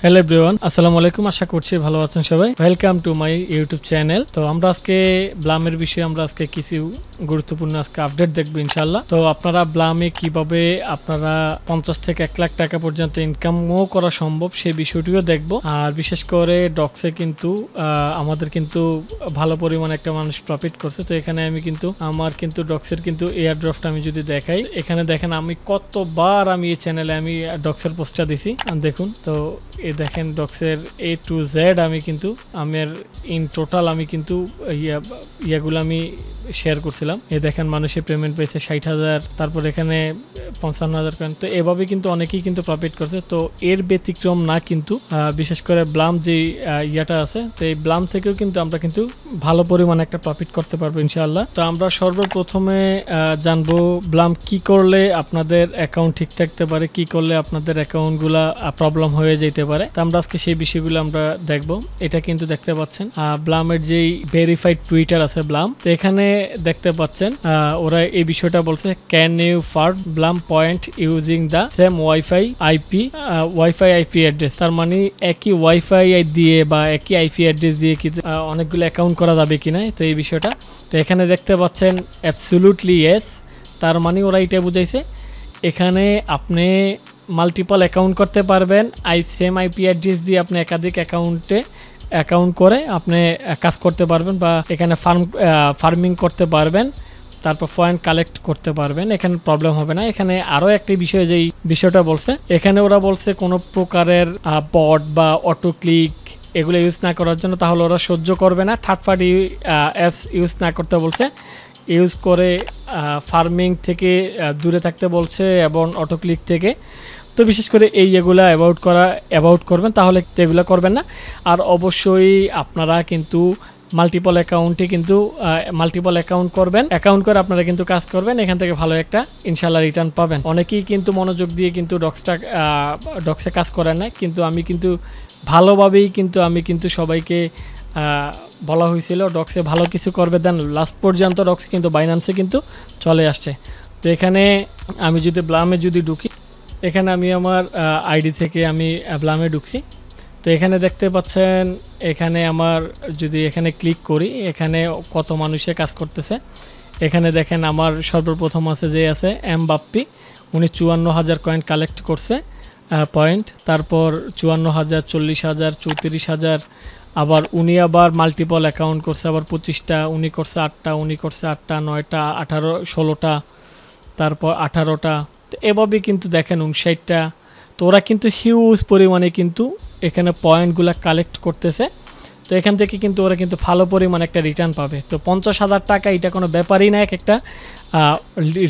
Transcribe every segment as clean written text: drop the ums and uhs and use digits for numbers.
Hello everyone, আসসালামু আলাইকুম। আশা করছি ভালো আছেন সবাই। Welcome to my YouTube channel. তো আমরা আজকে ব্লামের বিষয়ে আমরা আজকে কিছু গুরুত্বপূর্ণ আজকে আপডেট দেখবো ইনশাআল্লাহ। তো আপনারা ব্লামে কিভাবে আপনারা 50 থেকে 1 লাখ টাকা পর্যন্ত ইনকামও করা সম্ভব সেই বিষয়টিও দেখবো। আর বিশেষ করে ডক্সে কিন্তু আমাদের কিন্তু ভালো পরিমাণে একটা মানুষ প্রফিট করছে। তো এখানে আমি কিন্তু আমার কিন্তু ডক্সের কিন্তু এয়ার ড্রফটা আমি যদি দেখাই, এখানে দেখেন আমি কতবার আমি এই চ্যানেলে আমি ডক্সের পোস্টটা দিছি দেখুন। তো দেখেন ডক্সের A to Z আমি কিন্তু আমার ইন টোটাল আমি কিন্তু ইয়াগুলো আমি শেয়ার করছিলাম। দেখেন মানুষের পেমেন্ট পেয়েছে 60,000, তারপর এখানে 55,000 কয়েন। তো এভাবে কিন্তু অনেকেই কিন্তু প্রফিট করছে। তো এর ব্যতিক্রম না কিন্তু বিশেষ করে ব্লাম যে ইয়াটা আছে, তো এই ব্লাম থেকেও কিন্তু আমরা কিন্তু ভালো পরিমাণে একটা প্রফিট করতে পারবো ইনশাআল্লাহ। তো আমরা সর্বপ্রথমে জানবো ব্লাম কি করলে আপনাদের অ্যাকাউন্ট ঠিক থাকতে পারে, কি করলে আপনাদের অ্যাকাউন্টগুলা প্রবলেম হয়ে যেতে পারে। তো আমরা আজকে সেই বিষয়গুলো আমরা দেখবো। এটা কিন্তু দেখতে পাচ্ছেন ব্লামের যেই ভেরিফাইড টুইটার আছে ব্লাম, তো এখানে দেখতে পাচ্ছেন ওরা এই বিষয়টা বলছে, can you ford bloom point using the same WiFi IP address. তার মানে একই ওয়াইফাই দিয়ে বা একই আইপি অ্যাড্রেস দিয়ে কি অনেকগুলো অ্যাকাউন্ট করা যাবে কিনা, তো এই বিষয়টা। তো এখানে দেখতে পাচ্ছেন অ্যাবসলিউটলি ইয়েস। তার মানে ওরা এটা বুঝাইছে এখানে আপনি মাল্টিপল অ্যাকাউন্ট করতে পারবেন, সেম আইপি অ্যাড্রেস দিয়ে আপনি একাধিক অ্যাকাউন্ট করে আপনি কাজ করতে পারবেন বা এখানে ফার্মিং করতে পারবেন, তারপর পয়েন্ট কালেক্ট করতে পারবেন, এখানে প্রবলেম হবে না। এখানে আরও একটি বিষয় যেই বিষয়টা বলছে, এখানে ওরা বলছে কোনো প্রকারের বট বা অটো ক্লিক এগুলো ইউজ না করার জন্য, তাহলে ওরা সহ্য করবে না। থার্ড পার্টি অ্যাপস ইউজ না করতে বলছে, ইউজ করে ফার্মিং থেকে দূরে থাকতে বলছে এবং অটো ক্লিক থেকে। তো বিশেষ করে এগুলা অ্যাবাউট করবেন, তাহলে এগুলো করবেন না। আর অবশ্যই আপনারা কিন্তু মাল্টিপল অ্যাকাউন্ট করবেন, অ্যাকাউন্ট করে আপনারা কিন্তু কাজ করবেন, এখান থেকে ভালো একটা ইনশাল্লাহ রিটার্ন পাবেন। অনেকেই কিন্তু মনোযোগ দিয়ে কিন্তু ডক্সে কাজ করেন না, কিন্তু আমি কিন্তু ভালোভাবেই কিন্তু আমি কিন্তু সবাইকে বলা হয়েছিল ডক্সে ভালো কিছু করবে, দেন লাস্ট পর্যন্ত ডক্স কিন্তু বাইন্যান্সে কিন্তু চলে আসছে। তো এখানে আমি যদি ব্লামে যদি ঢুকি, এখানে আমি আমার আইডি থেকে আমি ব্লামে ঢুকছি। তো এখানে দেখতে পাচ্ছেন, এখানে আমার যদি এখানে ক্লিক করি, এখানে কত মানুষে কাজ করতেছে। এখানে দেখেন আমার সর্বপ্রথম আছে যে আছে এমবাপ্পি, উনি 54,000 কয়েন কালেক্ট করছে পয়েন্ট, তারপর 54,000, 40,000, 34,000। আবার উনি আবার মাল্টিপল অ্যাকাউন্ট করছে আবার 25টা, উনি করছে 8টা, উনি করছে 8টা, 9টা, 18, 16টা, তারপর 18টা। তো এভাবে কিন্তু দেখেন 59টা। তো ওরা কিন্তু হিউজ পরিমাণে কিন্তু এখানে পয়েন্টগুলো কালেক্ট করতেছে। তো এখান থেকে কিন্তু ওরা কিন্তু ভালো পরিমাণে একটা রিটার্ন পাবে। তো 50,000 টাকা এটা কোনো ব্যাপারই না, একটা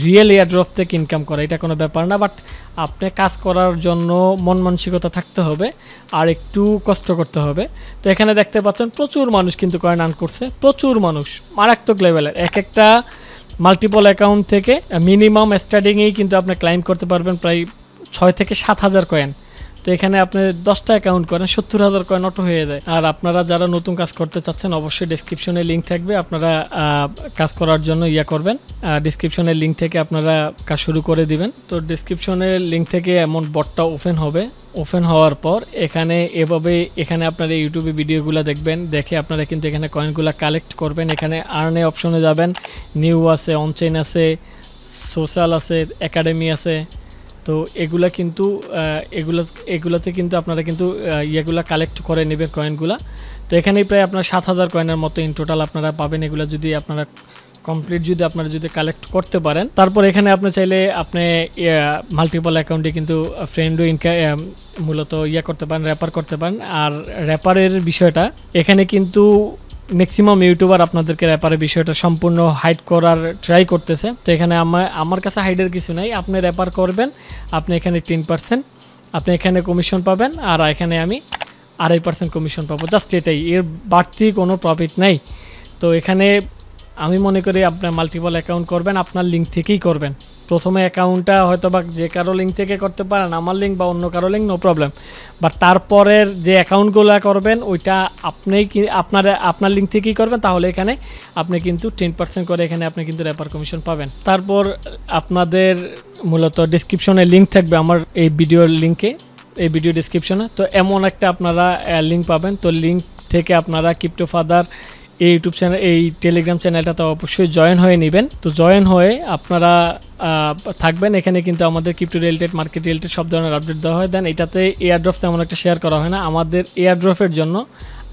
রিয়েল এয়ারড্রপ থেকে ইনকাম করা এটা কোনো ব্যাপার না। বাট আপনি কাজ করার জন্য মন মানসিকতা থাকতে হবে আর একটু কষ্ট করতে হবে। তো এখানে দেখতে পাচ্ছেন প্রচুর মানুষ কিন্তু কয়েন আর্ন করছে, প্রচুর মানুষ মারাত্মক লেভেলের। একটা মাল্টিপল অ্যাকাউন্ট থেকে মিনিমাম স্টার্টিংয়েই কিন্তু আপনি ক্লাইম্ব করতে পারবেন প্রায় 6 থেকে 7,000 কয়েন। তো এখানে আপনি 10টা অ্যাকাউন্ট করেন 70,000 কয়েন অটো হয়ে যায়। আর আপনারা যারা নতুন কাজ করতে চাচ্ছেন, অবশ্যই ডেসক্রিপশনে লিঙ্ক থাকবে, আপনারা কাজ করার জন্য করবেন। ডেসক্রিপশনের লিঙ্ক থেকে আপনারা কাজ শুরু করে দিবেন। তো ডেসক্রিপশনের লিঙ্ক থেকে এমন বটটা ওপেন হবে, ওপেন হওয়ার পর এখানে এখানে আপনারা ইউটিউবে ভিডিওগুলো দেখবেন, দেখে আপনারা কিন্তু এখানে কয়েনগুলো কালেক্ট করবেন। এখানে আর্নে অপশনে যাবেন, নিউ আছে, অনচেইন আছে, সোশ্যাল আছে, একাডেমি আছে। তো এগুলা কিন্তু এগুলাতে কিন্তু আপনারা কিন্তু ইয়েগুলা কালেক্ট করে নেবেন কয়েনগুলা। তো এখানেই প্রায় আপনার 7,000 কয়েনের মতো ইন টোটাল আপনারা পাবেন। এগুলা যদি আপনারা কমপ্লিট আপনারা যদি কালেক্ট করতে পারেন, তারপর এখানে আপনি চাইলে আপনি মাল্টিপল অ্যাকাউন্টে কিন্তু ফ্রেন্ডও মূলত করতে পারেন, র্যাপার করতে পারেন। আর র্যাপারের বিষয়টা এখানে কিন্তু ম্যাক্সিমাম ইউটিউবার আপনাদেরকে র্যাপারের বিষয়টা সম্পূর্ণ হাইড করার ট্রাই করতেছে। তো এখানে আমার কাছে হাইডের কিছু নাই, আপনি র্যাপার করবেন, আপনি এখানে 10% আপনি এখানে কমিশন পাবেন, আর এখানে আমি 2.5% কমিশন পাবো, জাস্ট এটাই, এর বাড়তি কোনো প্রফিট নাই। তো এখানে আমি মনে করি আপনার মাল্টিপল অ্যাকাউন্ট করবেন, আপনার লিঙ্ক থেকেই করবেন। প্রথমে অ্যাকাউন্টটা হয়তো বা যে কারো লিঙ্ক থেকে করতে পারেন, আমার লিঙ্ক বা অন্য কারো লিঙ্ক, নো প্রবলেম। বাট তারপরের যে অ্যাকাউন্টগুলো করবেন ওইটা আপনার লিঙ্ক থেকেই করবেন, তাহলে এখানে আপনি কিন্তু 10% করে এখানে আপনি কিন্তু র্যাপার কমিশন পাবেন। তারপর আপনাদের মূলত ডেসক্রিপশনে লিঙ্ক থাকবে আমার এই ভিডিওর লিঙ্কে, এই ভিডিও ডেসক্রিপশনে। তো এমন একটা আপনারা লিঙ্ক পাবেন, তো লিঙ্ক থেকে আপনারা ক্রিপ্টো ফাদার এই ইউটিউব চ্যানেল, এই টেলিগ্রাম চ্যানেলটা তো অবশ্যই জয়েন হয়ে নেবেন। তো জয়েন হয়ে আপনারা থাকবেন। এখানে কিন্তু আমাদের ক্রিপ্টো রিলেটেড, মার্কেট রিলেটেড সব ধরনের আপডেট দেওয়া হয়। দেন এটাতে এয়ারড্রপ তেমন একটা শেয়ার করা হয় না। আমাদের এয়ারড্রপের জন্য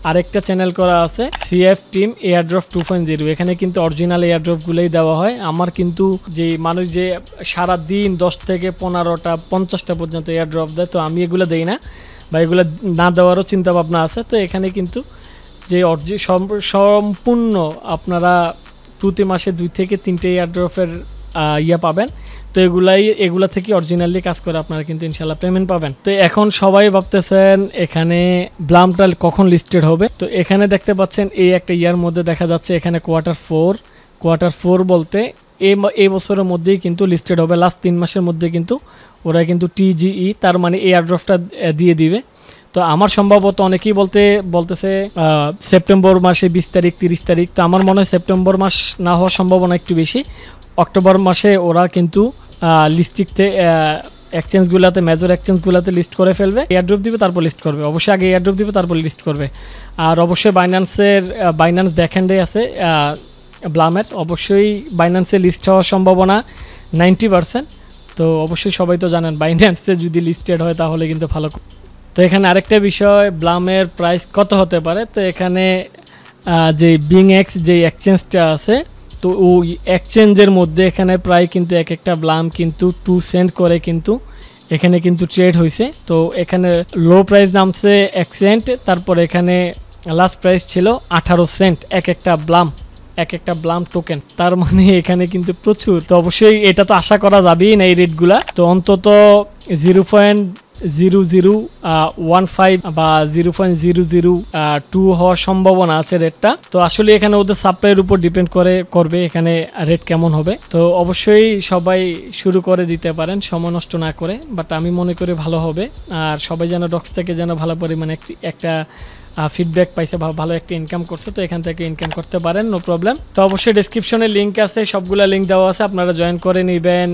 আরেকটা চ্যানেল করা আছে, সিএফ টিম এয়ারড্রপ 2.0। এখানে কিন্তু অরিজিনাল এয়ারড্রপগুলোই দেওয়া হয়। আমার কিন্তু যে মানুষ যে সারা দিন 10 থেকে 15টা 50টা পর্যন্ত এয়ারড্রপ দেয়, তো আমি এগুলো দেই না বা এগুলো না দেওয়ারও চিন্তা ভাবনা আছে। তো এখানে কিন্তু যে সম্পূর্ণ আপনারা প্রতি মাসে 2 থেকে 3টে এয়ারড্রপের পাবেন। তো এগুলা থেকে অরিজিনালি কাজ করে আপনারা কিন্তু ইনশাল্লাহ পেমেন্ট পাবেন। তো এখন সবাই ভাবতেছেন এখানে ব্লামটা কখন লিস্টেড হবে। তো এখানে দেখতে পাচ্ছেন এই একটা ইয়ার মধ্যে দেখা যাচ্ছে এখানে কোয়ার্টার 4 বলতে এই বছরের মধ্যেই কিন্তু লিস্টেড হবে। লাস্ট 3 মাসের মধ্যে কিন্তু ওরা কিন্তু TGE, তার মানে এয়ারড্রপটা দিয়ে দিবে। তো আমার সম্ভবত অনেকেই বলতেছে সেপ্টেম্বর মাসে 20 তারিখ 30 তারিখ। তো আমার মনে হয় সেপ্টেম্বর মাস না হওয়ার সম্ভাবনা একটু বেশি। অক্টোবর মাসে ওরা কিন্তু লিস্টিংতে এক্সচেঞ্জগুলোতে, মেজর এক্সচেঞ্জগুলোতে লিস্ট করে ফেলবে। এয়ারড্রপ দিবে তারপর লিস্ট করবে, অবশ্যই আগে এয়ারড্রপ দিবে তারপর লিস্ট করবে। আর অবশ্যই বাইন্যান্স ব্যাকহ্যান্ডে আছে ব্লামের, অবশ্যই বাইন্যান্সে লিস্ট হওয়ার সম্ভাবনা 90%। তো অবশ্যই সবাই তো জানেন বাইন্যান্সে যদি লিস্টেড হয় তাহলে কিন্তু ভালো। তো এখানে আরেকটা বিষয়, ব্লামের প্রাইস কত হতে পারে। তো এখানে যে বিংএক্স যে এক্সচেঞ্জটা আছে, তো ওই এক্সচেঞ্জের মধ্যে এখানে প্রায় কিন্তু এক একটা ব্লাম কিন্তু 2 সেন্ট করে কিন্তু এখানে কিন্তু ট্রেড হয়েছে। তো এখানে লো প্রাইস নামছে 1 সেন্ট, তারপর এখানে লাস্ট প্রাইস ছিল 18 সেন্ট এক একটা ব্লাম টোকেন। তার মানে এখানে কিন্তু প্রচুর। তো অবশ্যই এটা তো আশা করা যাবেই না এই রেটগুলা। তো অন্তত 0.0015 বা 0.002 হওয়ার সম্ভাবনা আছে রেটটা। তো আসলে এখানে ওদের সাপ্লাইয়ের উপর ডিপেন্ড করবে এখানে রেট কেমন হবে। তো অবশ্যই সবাই শুরু করে দিতে পারেন সময় নষ্ট না করে, বাট আমি মনে করি ভালো হবে। আর সবাই যেন ডক্স থেকে যেন ভালো পরিমাণে একটা ফিডব্যাক পাইছে, ভালো একটা ইনকাম করছে। তো এখান থেকে ইনকাম করতে পারেন, নো প্রবলেম। তো অবশ্যই ডেসক্রিপশনে লিঙ্ক আছে, সবগুলা লিঙ্ক দেওয়া আছে, আপনারা জয়েন করে নেবেন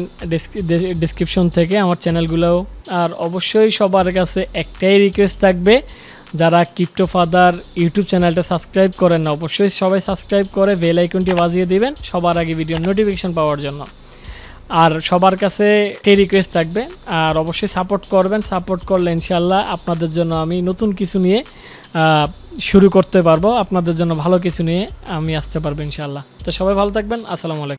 ডেসক্রিপশন থেকে আমার চ্যানেলগুলোও। আর অবশ্যই সবার কাছে একটাই রিকোয়েস্ট থাকবে, যারা ক্রিপ্টো ফাদার ইউটিউব চ্যানেলটা সাবস্ক্রাইব করেন না, অবশ্যই সবাই সাবস্ক্রাইব করে বেল আইকনটি বাজিয়ে দিবেন সবার আগে ভিডিও নোটিফিকেশন পাওয়ার জন্য। আর সবার কাছে এই রিকোয়েস্ট থাকবে, আর অবশ্যই সাপোর্ট করবেন। সাপোর্ট করলে ইনশাল্লাহ আপনাদের জন্য আমি নতুন কিছু নিয়ে শুরু করতে পারবো, আপনাদের জন্য ভালো কিছু নিয়ে আমি আসতে পারবো ইনশাল্লাহ। তো সবাই ভালো থাকবেন, আসসালামু আলাইকুম।